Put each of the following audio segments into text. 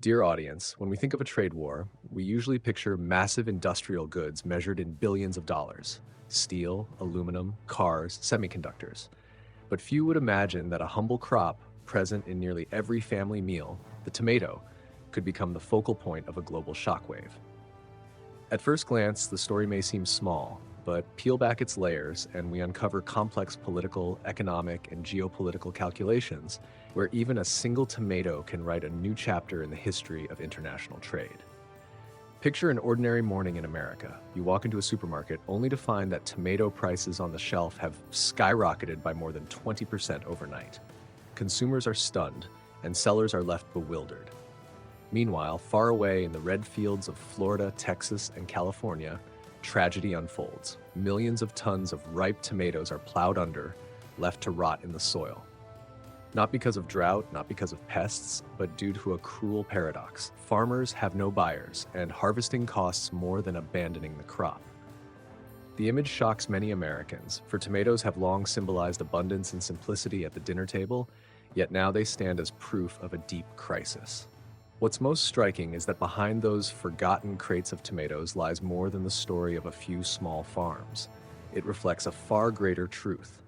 Dear audience, when we think of a trade war, we usually picture massive industrial goods measured in billions of dollars: steel, aluminum, cars, semiconductors. But few would imagine that a humble crop, present in nearly every family meal, the tomato, could become the focal point of a global shockwave. At first glance, the story may seem small, but peel back its layers and we uncover complex political, economic, and geopolitical calculations where even a single tomato can write a new chapter in the history of international trade. Picture an ordinary morning in America. You walk into a supermarket only to find that tomato prices on the shelf have skyrocketed by more than 20% overnight. Consumers are stunned, and sellers are left bewildered. Meanwhile, far away in the red fields of Florida, Texas, and California, tragedy unfolds. Millions of tons of ripe tomatoes are plowed under, left to rot in the soil. Not because of drought, not because of pests, but due to a cruel paradox. Farmers have no buyers, and harvesting costs more than abandoning the crop. The image shocks many Americans, for tomatoes have long symbolized abundance and simplicity at the dinner table, yet now they stand as proof of a deep crisis. What's most striking is that behind those forgotten crates of tomatoes lies more than the story of a few small farms. It reflects a far greater truth.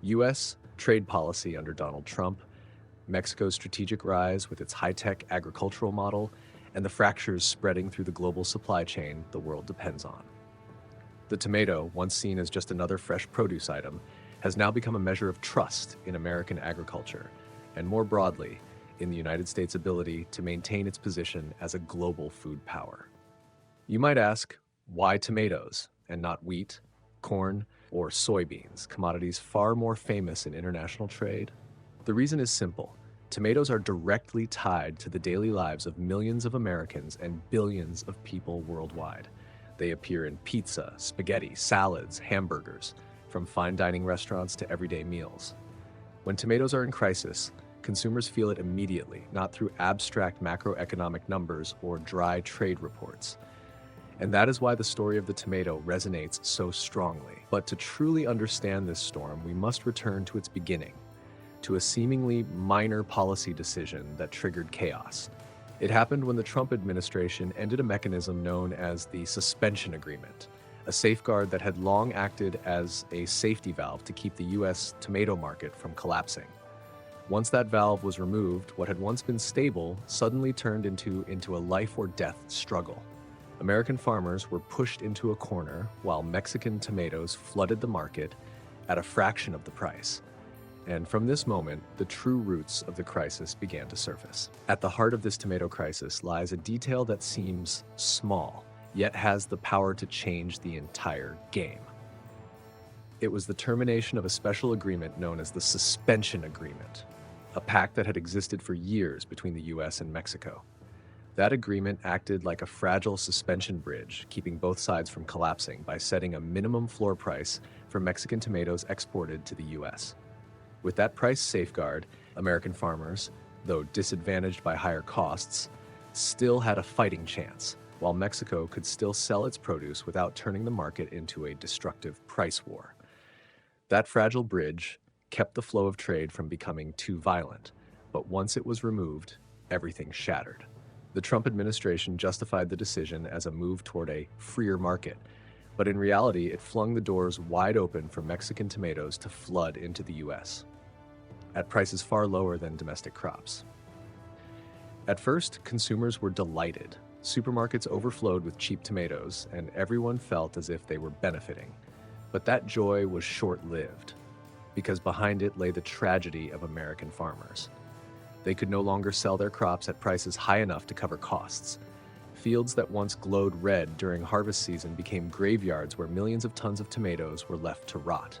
U.S. trade policy under Donald Trump, Mexico's strategic rise with its high-tech agricultural model, and the fractures spreading through the global supply chain the world depends on. The tomato, once seen as just another fresh produce item, has now become a measure of trust in American agriculture, and more broadly, in the United States' ability to maintain its position as a global food power. You might ask, why tomatoes and not wheat, corn, or soybeans, commodities far more famous in international trade? The reason is simple. Tomatoes are directly tied to the daily lives of millions of Americans and billions of people worldwide. They appear in pizza, spaghetti, salads, hamburgers, from fine dining restaurants to everyday meals. When tomatoes are in crisis, consumers feel it immediately, not through abstract macroeconomic numbers or dry trade reports. And that is why the story of the tomato resonates so strongly. But to truly understand this storm, we must return to its beginning, to a seemingly minor policy decision that triggered chaos. It happened when the Trump administration ended a mechanism known as the suspension agreement, a safeguard that had long acted as a safety valve to keep the U.S. tomato market from collapsing. Once that valve was removed, what had once been stable suddenly turned into a life or death struggle. American farmers were pushed into a corner while Mexican tomatoes flooded the market at a fraction of the price. And from this moment, the true roots of the crisis began to surface. At the heart of this tomato crisis lies a detail that seems small, yet has the power to change the entire game. It was the termination of a special agreement known as the suspension agreement, a pact that had existed for years between the U.S. and Mexico. That agreement acted like a fragile suspension bridge, keeping both sides from collapsing by setting a minimum floor price for Mexican tomatoes exported to the U.S. With that price safeguard, American farmers, though disadvantaged by higher costs, still had a fighting chance, while Mexico could still sell its produce without turning the market into a destructive price war. That fragile bridge kept the flow of trade from becoming too violent, but once it was removed, everything shattered. The Trump administration justified the decision as a move toward a freer market, but in reality, it flung the doors wide open for Mexican tomatoes to flood into the U.S. at prices far lower than domestic crops. At first, consumers were delighted. Supermarkets overflowed with cheap tomatoes, and everyone felt as if they were benefiting. But that joy was short-lived, because behind it lay the tragedy of American farmers. They could no longer sell their crops at prices high enough to cover costs. Fields that once glowed red during harvest season became graveyards where millions of tons of tomatoes were left to rot.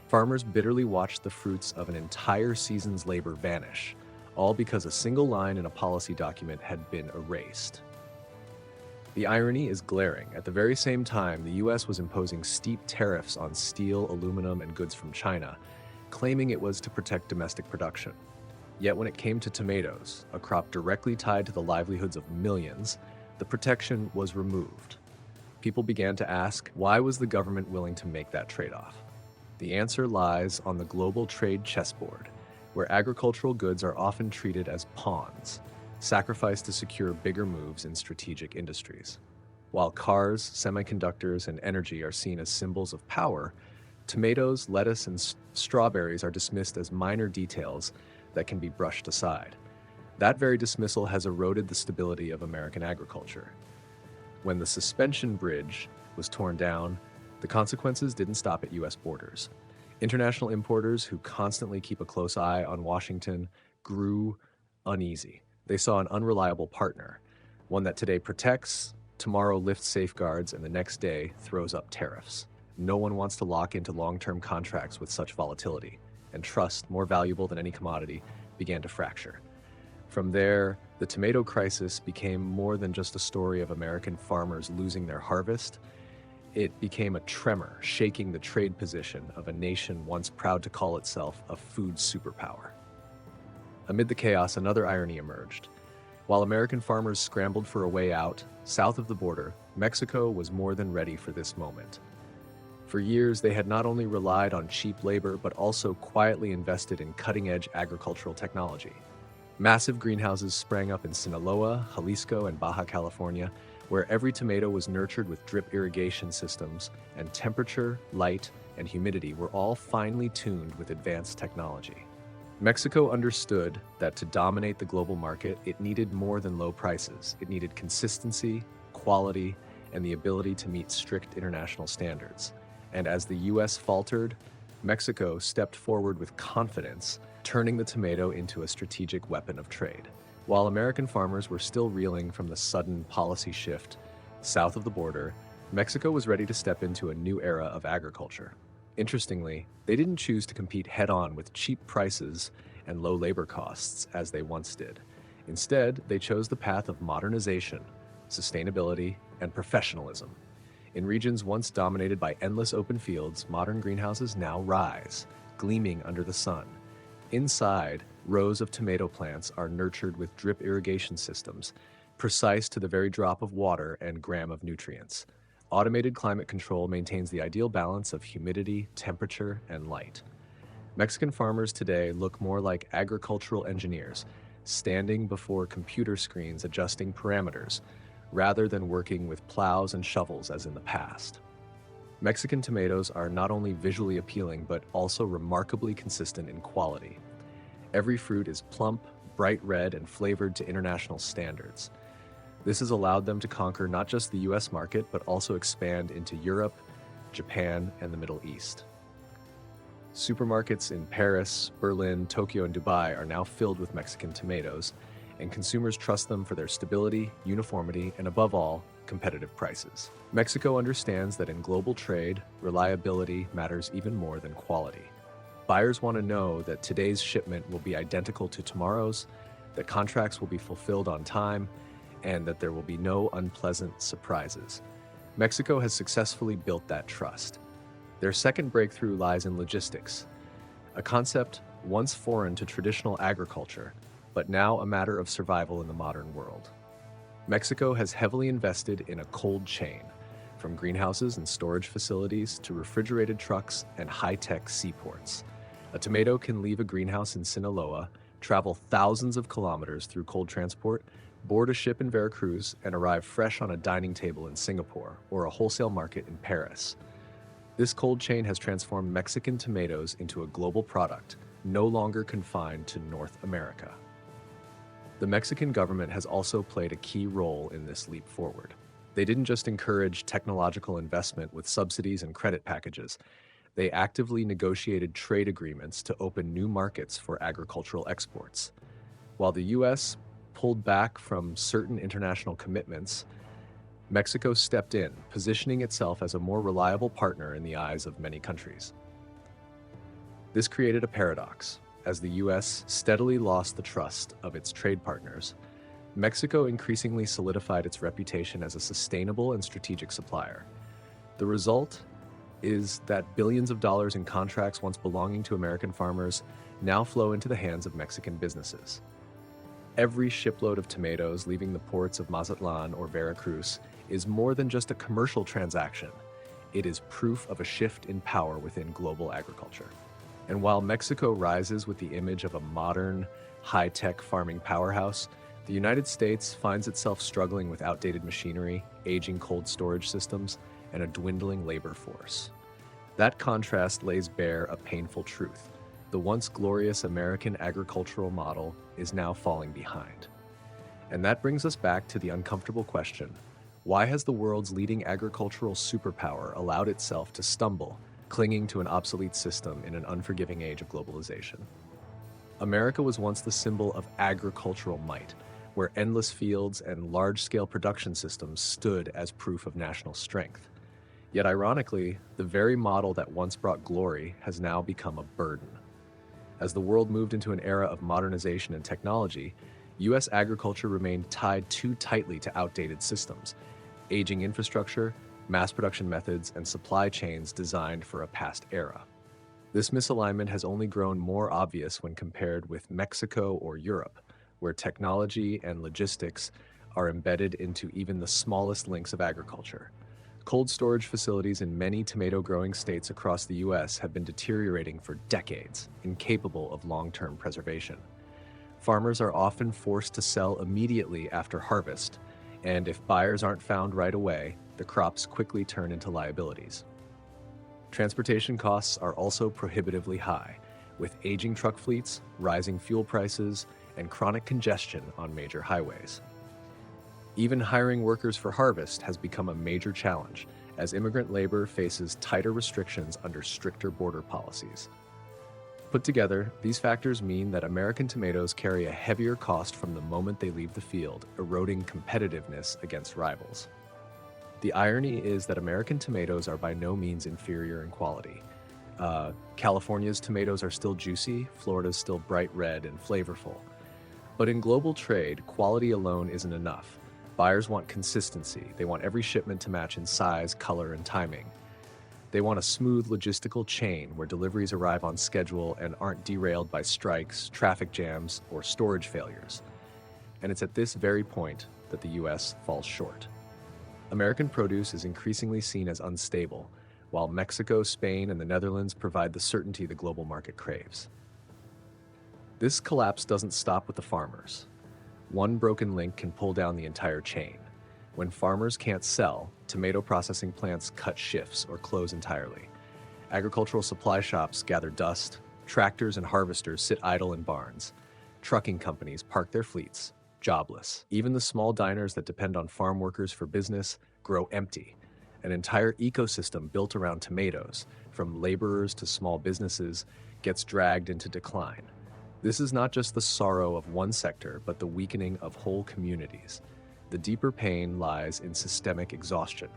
Farmers bitterly watched the fruits of an entire season's labor vanish, all because a single line in a policy document had been erased. The irony is glaring. At the very same time, the U.S. was imposing steep tariffs on steel, aluminum, and goods from China, claiming it was to protect domestic production. Yet when it came to tomatoes, a crop directly tied to the livelihoods of millions, the protection was removed. People began to ask, why was the government willing to make that trade-off? The answer lies on the global trade chessboard, where agricultural goods are often treated as pawns. sacrificed to secure bigger moves in strategic industries. While cars, semiconductors, and energy are seen as symbols of power, tomatoes, lettuce, and strawberries are dismissed as minor details that can be brushed aside. That very dismissal has eroded the stability of American agriculture. When the suspension bridge was torn down, the consequences didn't stop at U.S. borders. International importers who constantly keep a close eye on Washington grew uneasy. They saw an unreliable partner, one that today protects, tomorrow lifts safeguards, and the next day throws up tariffs. No one wants to lock into long-term contracts with such volatility, and trust, more valuable than any commodity, began to fracture. From there, the tomato crisis became more than just a story of American farmers losing their harvest. It became a tremor shaking the trade position of a nation once proud to call itself a food superpower. Amid the chaos, another irony emerged. While American farmers scrambled for a way out, south of the border, Mexico was more than ready for this moment. For years, they had not only relied on cheap labor, but also quietly invested in cutting-edge agricultural technology. Massive greenhouses sprang up in Sinaloa, Jalisco, and Baja California, where every tomato was nurtured with drip irrigation systems, and temperature, light, and humidity were all finely tuned with advanced technology. Mexico understood that to dominate the global market, it needed more than low prices. It needed consistency, quality, and the ability to meet strict international standards. And as the U.S. faltered, Mexico stepped forward with confidence, turning the tomato into a strategic weapon of trade. While American farmers were still reeling from the sudden policy shift south of the border, Mexico was ready to step into a new era of agriculture. Interestingly, they didn't choose to compete head-on with cheap prices and low labor costs as they once did. Instead, they chose the path of modernization, sustainability, and professionalism. In regions once dominated by endless open fields, modern greenhouses now rise, gleaming under the sun. Inside, rows of tomato plants are nurtured with drip irrigation systems, precise to the very drop of water and gram of nutrients. Automated climate control maintains the ideal balance of humidity, temperature, and light. Mexican farmers today look more like agricultural engineers, standing before computer screens adjusting parameters, rather than working with plows and shovels as in the past. Mexican tomatoes are not only visually appealing, but also remarkably consistent in quality. Every fruit is plump, bright red, and flavored to international standards. This has allowed them to conquer not just the US market, but also expand into Europe, Japan, and the Middle East. Supermarkets in Paris, Berlin, Tokyo, and Dubai are now filled with Mexican tomatoes, and consumers trust them for their stability, uniformity, and above all, competitive prices. Mexico understands that in global trade, reliability matters even more than quality. Buyers want to know that today's shipment will be identical to tomorrow's, that contracts will be fulfilled on time, and that there will be no unpleasant surprises. Mexico has successfully built that trust. Their second breakthrough lies in logistics, a concept once foreign to traditional agriculture, but now a matter of survival in the modern world. Mexico has heavily invested in a cold chain, from greenhouses and storage facilities to refrigerated trucks and high-tech seaports. A tomato can leave a greenhouse in Sinaloa, travel thousands of kilometers through cold transport, board a ship in Veracruz, and arrive fresh on a dining table in Singapore or a wholesale market in Paris. This cold chain has transformed Mexican tomatoes into a global product, no longer confined to North America. The Mexican government has also played a key role in this leap forward. They didn't just encourage technological investment with subsidies and credit packages. They actively negotiated trade agreements to open new markets for agricultural exports. While the U.S. pulled back from certain international commitments, Mexico stepped in, positioning itself as a more reliable partner in the eyes of many countries. This created a paradox. As the U.S. steadily lost the trust of its trade partners, Mexico increasingly solidified its reputation as a sustainable and strategic supplier. The result is that billions of dollars in contracts once belonging to American farmers now flow into the hands of Mexican businesses. Every shipload of tomatoes leaving the ports of Mazatlan or Veracruz is more than just a commercial transaction. It is proof of a shift in power within global agriculture. And while Mexico rises with the image of a modern, high-tech farming powerhouse, The United States finds itself struggling with outdated machinery, aging cold storage systems, and a dwindling labor force. That contrast lays bare a painful truth. The once glorious American agricultural model is now falling behind. And that brings us back to the uncomfortable question: why has the world's leading agricultural superpower allowed itself to stumble, clinging to an obsolete system in an unforgiving age of globalization? America was once the symbol of agricultural might, where endless fields and large-scale production systems stood as proof of national strength. Yet ironically, the very model that once brought glory has now become a burden. As the world moved into an era of modernization and technology, U.S. agriculture remained tied too tightly to outdated systems, aging infrastructure, mass production methods, and supply chains designed for a past era. This misalignment has only grown more obvious when compared with Mexico or Europe, where technology and logistics are embedded into even the smallest links of agriculture. Cold storage facilities in many tomato-growing states across the U.S. have been deteriorating for decades, incapable of long-term preservation. Farmers are often forced to sell immediately after harvest, and if buyers aren't found right away, the crops quickly turn into liabilities. Transportation costs are also prohibitively high, with aging truck fleets, rising fuel prices, and chronic congestion on major highways. Even hiring workers for harvest has become a major challenge, as immigrant labor faces tighter restrictions under stricter border policies. Put together, these factors mean that American tomatoes carry a heavier cost from the moment they leave the field, eroding competitiveness against rivals. The irony is that American tomatoes are by no means inferior in quality. California's tomatoes are still juicy, Florida's still bright red and flavorful. But in global trade, quality alone isn't enough. Buyers want consistency. They want every shipment to match in size, color, and timing. They want a smooth logistical chain where deliveries arrive on schedule and aren't derailed by strikes, traffic jams, or storage failures. And it's at this very point that the U.S. falls short. American produce is increasingly seen as unstable, while Mexico, Spain, and the Netherlands provide the certainty the global market craves. This collapse doesn't stop with the farmers. One broken link can pull down the entire chain. When farmers can't sell, tomato processing plants cut shifts or close entirely. Agricultural supply shops gather dust, tractors and harvesters sit idle in barns. Trucking companies park their fleets, jobless. Even the small diners that depend on farm workers for business grow empty. An entire ecosystem built around tomatoes, from laborers to small businesses, gets dragged into decline. This is not just the sorrow of one sector, but the weakening of whole communities. The deeper pain lies in systemic exhaustion.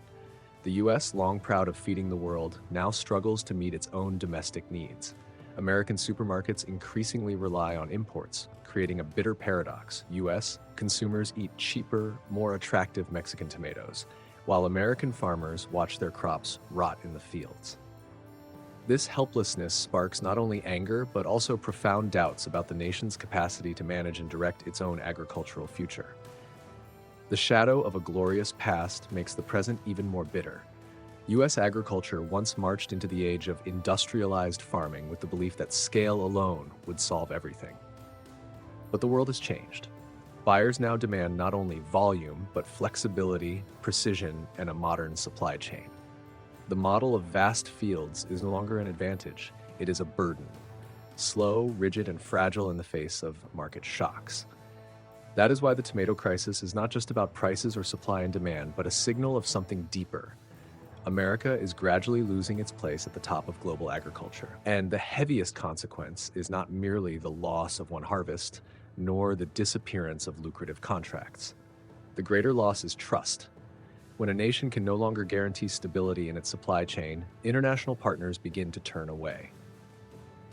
The U.S., long proud of feeding the world, now struggles to meet its own domestic needs. American supermarkets increasingly rely on imports, creating a bitter paradox. U.S. consumers eat cheaper, more attractive Mexican tomatoes, while American farmers watch their crops rot in the fields. This helplessness sparks not only anger, but also profound doubts about the nation's capacity to manage and direct its own agricultural future. The shadow of a glorious past makes the present even more bitter. U.S. agriculture once marched into the age of industrialized farming with the belief that scale alone would solve everything. But the world has changed. Buyers now demand not only volume, but flexibility, precision, and a modern supply chain. The model of vast fields is no longer an advantage, it is a burden. Slow, rigid, and fragile in the face of market shocks. That is why the tomato crisis is not just about prices or supply and demand, but a signal of something deeper. America is gradually losing its place at the top of global agriculture. And the heaviest consequence is not merely the loss of one harvest, nor the disappearance of lucrative contracts. The greater loss is trust. When a nation can no longer guarantee stability in its supply chain, international partners begin to turn away.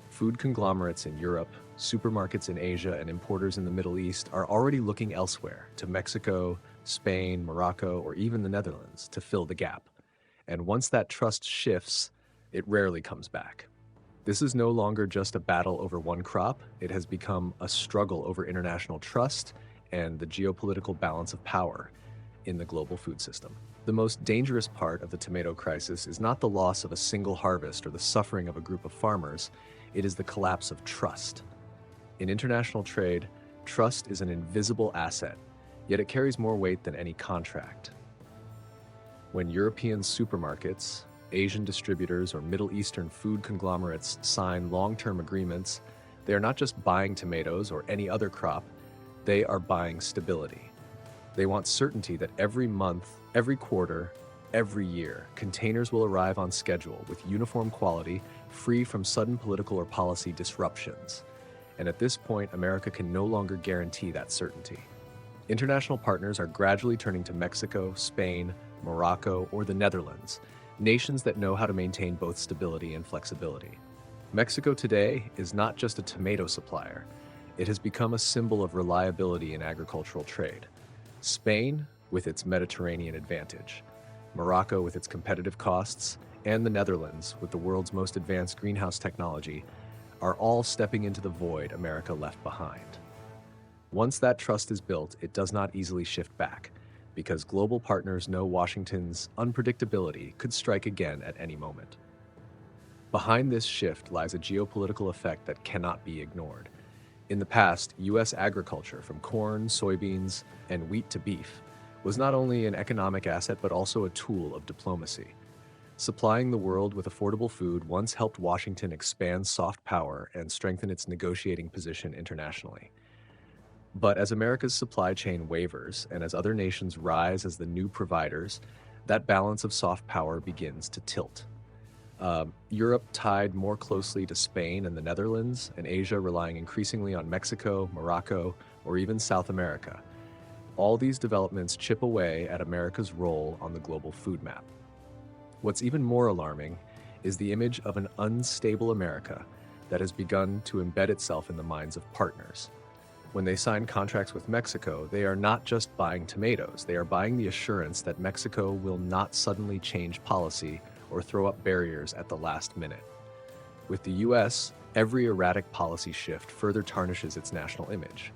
Food conglomerates in Europe, supermarkets in Asia, and importers in the Middle East are already looking elsewhere, to Mexico, Spain, Morocco, or even the Netherlands, to fill the gap. And once that trust shifts, it rarely comes back. This is no longer just a battle over one crop, it has become a struggle over international trust and the geopolitical balance of power in the global food system. The most dangerous part of the tomato crisis is not the loss of a single harvest or the suffering of a group of farmers, it is the collapse of trust. In international trade, Trust is an invisible asset, yet it carries more weight than any contract. When European supermarkets, Asian distributors, or Middle Eastern food conglomerates sign long-term agreements, they are not just buying tomatoes or any other crop, they are buying stability. They want certainty that every month, every quarter, every year, containers will arrive on schedule with uniform quality, free from sudden political or policy disruptions. And at this point, America can no longer guarantee that certainty. International partners are gradually turning to Mexico, Spain, Morocco, or the Netherlands, nations that know how to maintain both stability and flexibility. Mexico today is not just a tomato supplier, it has become a symbol of reliability in agricultural trade. Spain, with its Mediterranean advantage, Morocco with its competitive costs, and the Netherlands with the world's most advanced greenhouse technology, are all stepping into the void America left behind. Once that trust is built, it does not easily shift back, because global partners know Washington's unpredictability could strike again at any moment. Behind this shift lies a geopolitical effect that cannot be ignored. In the past, U.S. agriculture, from corn, soybeans, and wheat to beef, was not only an economic asset but also a tool of diplomacy. Supplying the world with affordable food once helped Washington expand soft power and strengthen its negotiating position internationally. But as America's supply chain wavers and as other nations rise as the new providers, that balance of soft power begins to tilt. Europe tied more closely to Spain and the Netherlands, and Asia relying increasingly on Mexico, Morocco, or even South America. All these developments chip away at America's role on the global food map. What's even more alarming is the image of an unstable America that has begun to embed itself in the minds of partners. When they sign contracts with Mexico, they are not just buying tomatoes, they are buying the assurance that Mexico will not suddenly change policy or throw up barriers at the last minute. With the US, every erratic policy shift further tarnishes its national image.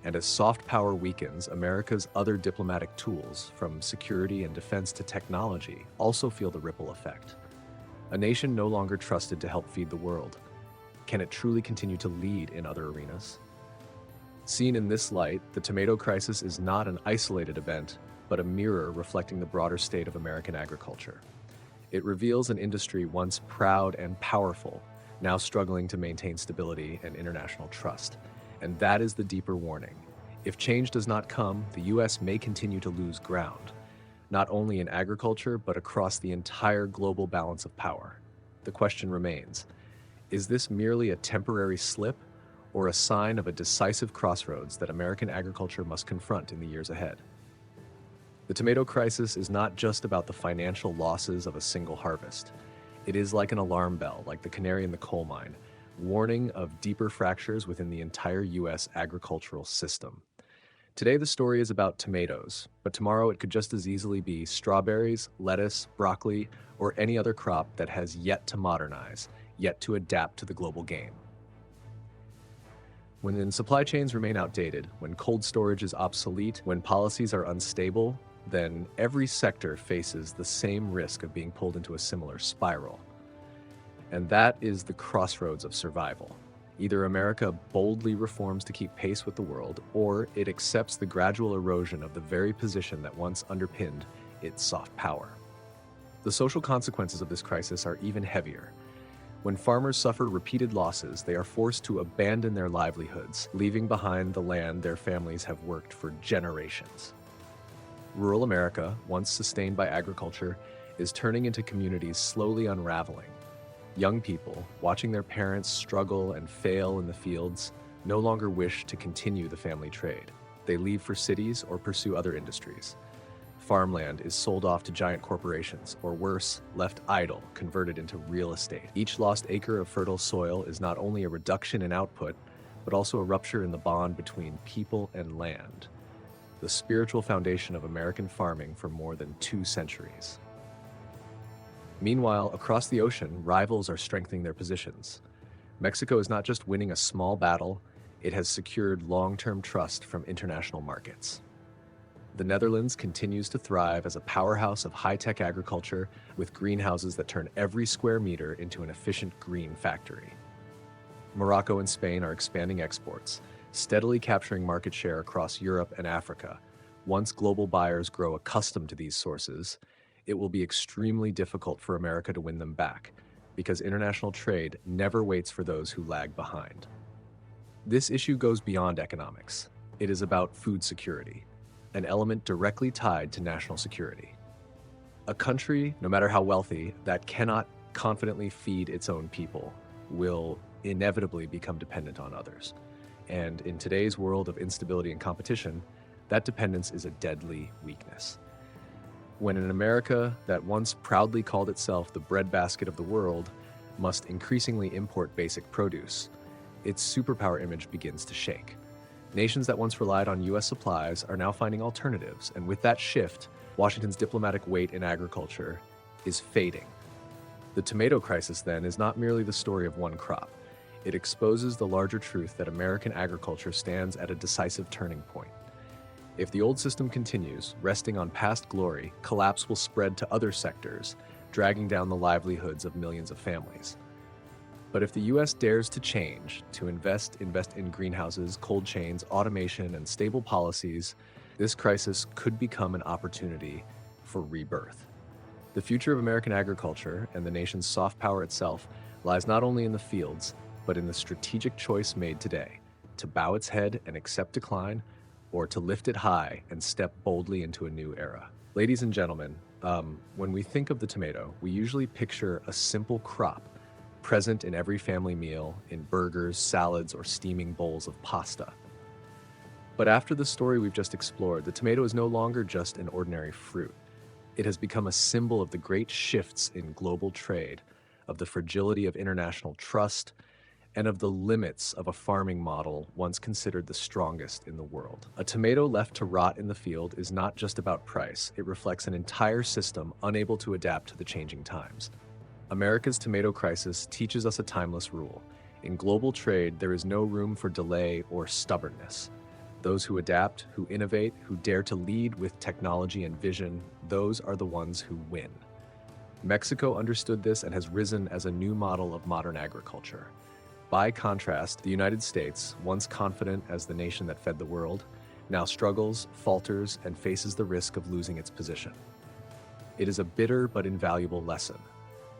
And as soft power weakens, America's other diplomatic tools, from security and defense to technology, also feel the ripple effect. A nation no longer trusted to help feed the world. Can it truly continue to lead in other arenas? Seen in this light, the tomato crisis is not an isolated event, but a mirror reflecting the broader state of American agriculture. It reveals an industry once proud and powerful, now struggling to maintain stability and international trust. And that is the deeper warning. If change does not come, the U.S. may continue to lose ground, not only in agriculture, but across the entire global balance of power. The question remains, is this merely a temporary slip, or a sign of a decisive crossroads that American agriculture must confront in the years ahead? The tomato crisis is not just about the financial losses of a single harvest. It is like an alarm bell, like the canary in the coal mine, warning of deeper fractures within the entire U.S. agricultural system. Today, the story is about tomatoes, but tomorrow it could just as easily be strawberries, lettuce, broccoli, or any other crop that has yet to modernize, yet to adapt to the global game. When supply chains remain outdated, when cold storage is obsolete, when policies are unstable, then every sector faces the same risk of being pulled into a similar spiral. And that is the crossroads of survival. Either America boldly reforms to keep pace with the world, or it accepts the gradual erosion of the very position that once underpinned its soft power. The social consequences of this crisis are even heavier. When farmers suffer repeated losses, they are forced to abandon their livelihoods, leaving behind the land their families have worked for generations. Rural America, once sustained by agriculture, is turning into communities slowly unraveling. Young people, watching their parents struggle and fail in the fields, no longer wish to continue the family trade. They leave for cities or pursue other industries. Farmland is sold off to giant corporations, or worse, left idle, converted into real estate. Each lost acre of fertile soil is not only a reduction in output, but also a rupture in the bond between people and land, the spiritual foundation of American farming for more than 2 centuries. Meanwhile, across the ocean, rivals are strengthening their positions. Mexico is not just winning a small battle, it has secured long-term trust from international markets. The Netherlands continues to thrive as a powerhouse of high-tech agriculture with greenhouses that turn every square meter into an efficient green factory. Morocco and Spain are expanding exports, steadily capturing market share across Europe and Africa. Once global buyers grow accustomed to these sources, it will be extremely difficult for America to win them back, because international trade never waits for those who lag behind. This issue goes beyond economics. It is about food security, an element directly tied to national security. A country, no matter how wealthy, that cannot confidently feed its own people will inevitably become dependent on others. And in today's world of instability and competition, that dependence is a deadly weakness. When an America that once proudly called itself the breadbasket of the world must increasingly import basic produce, its superpower image begins to shake. Nations that once relied on U.S. supplies are now finding alternatives, and with that shift, Washington's diplomatic weight in agriculture is fading. The tomato crisis, then, is not merely the story of one crop. It exposes the larger truth that American agriculture stands at a decisive turning point. If the old system continues, resting on past glory, collapse will spread to other sectors, dragging down the livelihoods of millions of families. But if the U.S. dares to change, to invest in greenhouses, cold chains, automation, and stable policies, this crisis could become an opportunity for rebirth. The future of American agriculture and the nation's soft power itself lies not only in the fields, but in the strategic choice made today to bow its head and accept decline, or to lift it high and step boldly into a new era. Ladies and gentlemen, when we think of the tomato, we usually picture a simple crop present in every family meal, in burgers, salads, or steaming bowls of pasta. But after the story we've just explored, the tomato is no longer just an ordinary fruit. It has become a symbol of the great shifts in global trade, of the fragility of international trust, and of the limits of a farming model once considered the strongest in the world. A tomato left to rot in the field is not just about price. It reflects an entire system unable to adapt to the changing times. America's tomato crisis teaches us a timeless rule. In global trade, there is no room for delay or stubbornness. Those who adapt, who innovate, who dare to lead with technology and vision, those are the ones who win. Mexico understood this and has risen as a new model of modern agriculture. By contrast, the United States, once confident as the nation that fed the world, now struggles, falters, and faces the risk of losing its position. It is a bitter but invaluable lesson.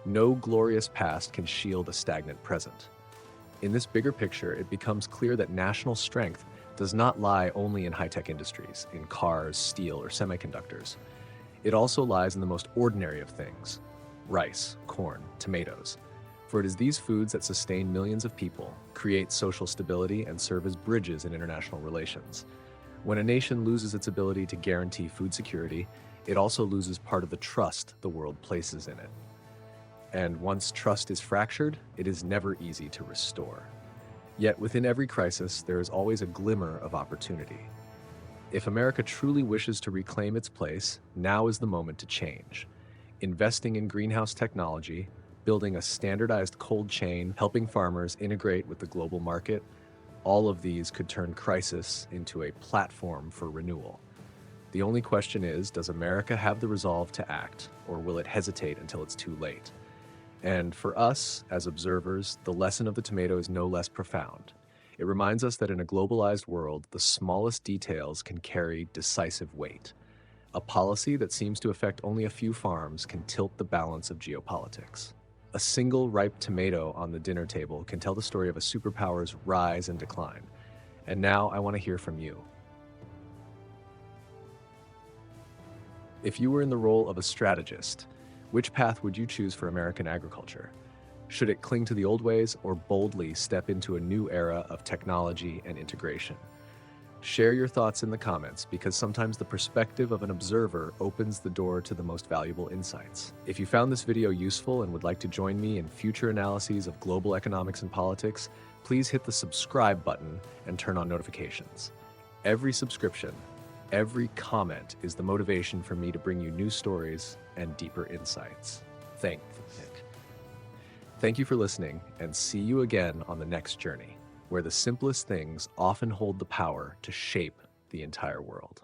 No glorious past can shield a stagnant present. In this bigger picture, it becomes clear that national strength does not lie only in high-tech industries, in cars, steel, or semiconductors. It also lies in the most ordinary of things: rice, corn, tomatoes. For it is these foods that sustain millions of people, create social stability, and serve as bridges in international relations. When a nation loses its ability to guarantee food security, it also loses part of the trust the world places in it. And once trust is fractured, it is never easy to restore. Yet within every crisis, there is always a glimmer of opportunity. If America truly wishes to reclaim its place, now is the moment to change. Investing in greenhouse technology, building a standardized cold chain, helping farmers integrate with the global market, all of these could turn crisis into a platform for renewal. The only question is, does America have the resolve to act, or will it hesitate until it's too late? And for us, as observers, the lesson of the tomato is no less profound. It reminds us that in a globalized world, the smallest details can carry decisive weight. A policy that seems to affect only a few farms can tilt the balance of geopolitics. A single ripe tomato on the dinner table can tell the story of a superpower's rise and decline. And now I want to hear from you. If you were in the role of a strategist, which path would you choose for American agriculture? Should it cling to the old ways or boldly step into a new era of technology and integration? Share your thoughts in the comments, because sometimes the perspective of an observer opens the door to the most valuable insights. If you found this video useful and would like to join me in future analyses of global economics and politics, please hit the subscribe button and turn on notifications. Every subscription, every comment is the motivation for me to bring you new stories and deeper insights. Thank you for listening, and see you again on the next journey, where the simplest things often hold the power to shape the entire world.